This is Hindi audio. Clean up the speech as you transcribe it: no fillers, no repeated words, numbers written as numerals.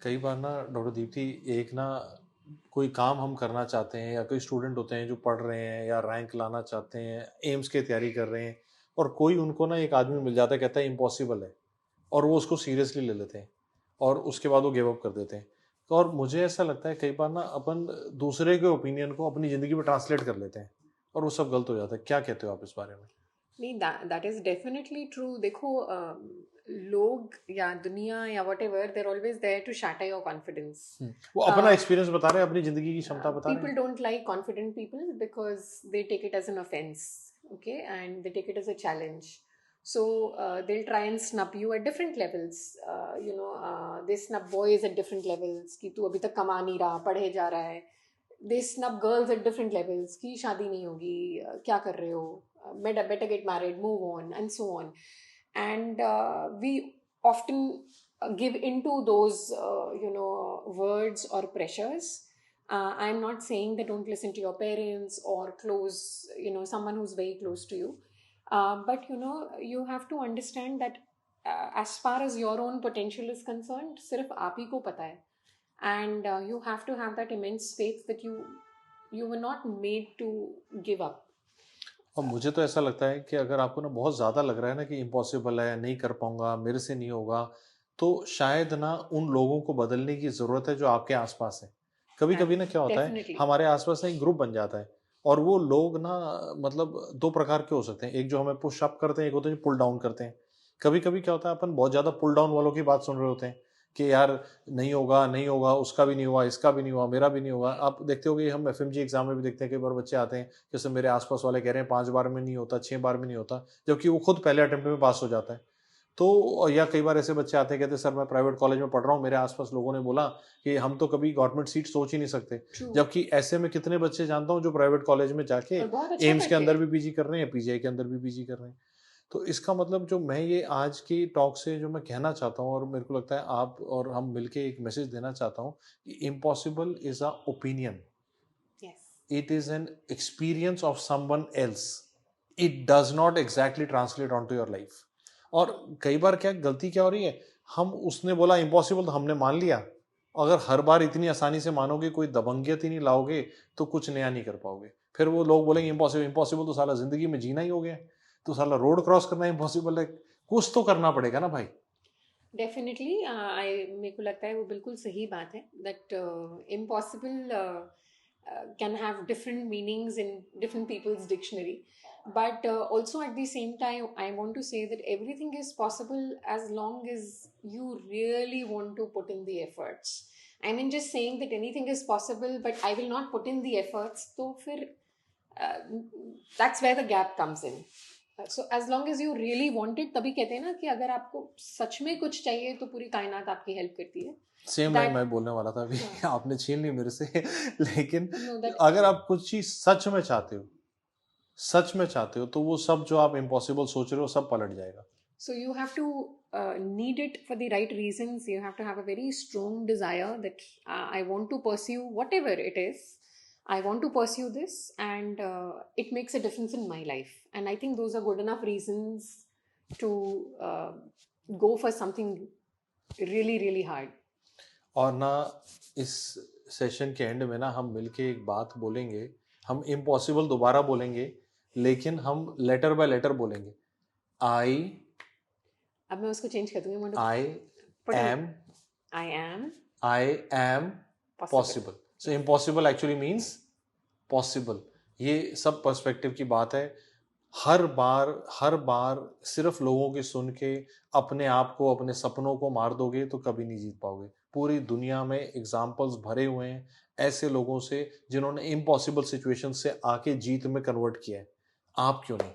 कई बार ना डॉक्टर दीप्ति, एक ना कोई काम हम करना चाहते हैं या कोई स्टूडेंट होते हैं जो पढ़ रहे हैं या रैंक लाना चाहते हैं, एम्स की तैयारी कर रहे हैं, और कोई उनको ना एक आदमी मिल जाता है, कहता है इम्पॉसिबल है, और वो उसको सीरियसली ले लेते हैं और उसके बाद वो गिव अप कर देते हैं। तो और मुझे ऐसा लगता है कई बार ना अपन दूसरे के ओपिनियन को अपनी ज़िंदगी में ट्रांसलेट कर लेते हैं और वो सब गलत हो जाता है। क्या कहते हो आप इस बारे में? नहीं, दैट इज डेफिनेटली ट्रू। देखो, लोग या दुनिया या whatever, they're always there to shatter your confidence. वो अपना एक्सपीरियंस बता रहे हैं, अपनी ज़िंदगी की क्षमता बता रहे People हैं। don't like confident people because they take it as an offense, okay, and they take it as a challenge. So they'll try and snub you at different levels. They snub boys at different levels कि तू अभी तक कमा नहीं रहा, पढ़े जा रहा है. They snub girls at different levels कि शादी नहीं होगी, क्या कर रहे हो, better get married, move on, and so on. And we often give into those words or pressures. I'm not saying that don't listen to your parents or close, someone who's very close to you. But you have to understand that as far as your own potential is concerned, सिर्फ आप ही को पता है. And you have to have that immense faith that you were not made to give up. और मुझे तो ऐसा लगता है कि अगर आपको ना बहुत ज़्यादा लग रहा है ना कि इम्पॉसिबल है, नहीं कर पाऊंगा, मेरे से नहीं होगा, तो शायद ना उन लोगों को बदलने की ज़रूरत है जो आपके आसपास है। कभी कभी ना क्या होता है, Definitely. हमारे आसपास ना एक ग्रुप बन जाता है और वो लोग ना मतलब दो प्रकार के हो सकते हैं। एक जो हमें पुश अप करते हैं, एक होते हैं जो पुल डाउन करते हैं। कभी कभी क्या होता है, अपन बहुत ज़्यादा पुल डाउन वालों की बात सुन रहे होते हैं कि यार नहीं होगा, नहीं होगा, उसका भी नहीं हुआ, इसका भी नहीं हुआ, मेरा भी नहीं होगा। आप देखते होगे, हम एफएमजी एग्जाम में भी देखते हैं, कई बार बच्चे आते हैं, जैसे मेरे आसपास वाले कह रहे हैं 5 बार में नहीं होता, 6 बार में नहीं होता, जबकि वो खुद पहले अटेम्प्ट में पास हो जाता है। तो या कई बार ऐसे बच्चे आते हैं, कहते हैं सर मैं प्राइवेट कॉलेज में पढ़ रहा हूँ, मेरे आसपास लोगों ने बोला कि हम तो कभी गवर्नमेंट सीट सोच ही नहीं सकते। True. जबकि ऐसे में कितने बच्चे जानता हूँ जो प्राइवेट कॉलेज में जाके और बहुत अच्छा एम्स के करते अंदर हैं. भी पीजी कर रहे हैं, पीजीआई के अंदर भी पीजी कर रहे हैं। तो इसका मतलब जो मैं ये आज की टॉक से जो मैं कहना चाहता हूँ, और मेरे को लगता है आप और हम मिलके एक मैसेज देना चाहता हूँ कि impossible is a opinion, Yes. it is an experience of someone else, it does not exactly translate onto your life. और कई बार क्या गलती क्या हो रही है, हम उसने बोला इम्पॉसिबल तो हमने मान लिया। अगर हर बार इतनी आसानी से मानोगे, कोई दबंगियत ही नहीं लाओगे, तो कुछ नया नहीं कर पाओगे। फिर वो लोग बोलेंगे इम्पॉसिबल, इम्पॉसिबल तो साला जिंदगी में जीना ही हो गया, तो साला रोड क्रॉस करना इम्पॉसिबल है। कुछ तो करना पड़ेगा ना भाई। डेफिनेटली. मेरे को लगता है वो बिल्कुल सही बात है that impossible can have different meanings in different people's dictionary, but also at the same time I want to say that everything is possible as long as you really want to put in the efforts. I mean, just saying that anything is possible but I will not put in the efforts, तो फिर that's where the gap comes in. So as long as you really want it, तभी कहते हैं ना कि अगर आपको सच में कुछ चाहिए तो पूरी कायनात आपकी हेल्प करती है. सेम लाइन That मैं बोलने वाला था अभी, हाँ. आपने छीन ली मेरे से। लेकिन No, that अगर आप कुछ चीज सच में चाहते हो, सच में चाहते हो, तो वो सब जो आप इम्पॉसिबल सोच रहे हो सब पलट जाएगा। so you have to need it for the right reasons. You have to have a very strong desire that I want to pursue whatever it is. I want to pursue this, and it makes a difference in my life. And I think those are good enough reasons to go for something really, really hard. और ना इस सेशन के एंड में ना हम मिलके एक बात बोलेंगे, हम इम्पॉसिबल दोबारा बोलेंगे, लेकिन हम लेटर बाय लेटर बोलेंगे। आई अब मैं उसको चेंज कर दूंगी. मैं I put an am I am I am possible. Possible. So impossible actually means possible. ये सब पर्सपेक्टिव की बात है। हर बार सिर्फ लोगों की सुन के अपने आप को, अपने सपनों को मार दोगे तो कभी नहीं जीत पाओगे। पूरी दुनिया में एग्जाम्पल्स भरे हुए हैं ऐसे लोगों से जिन्होंने इम्पॉसिबल सिचुएशन से आके जीत में कन्वर्ट किया है। आप क्यों नहीं?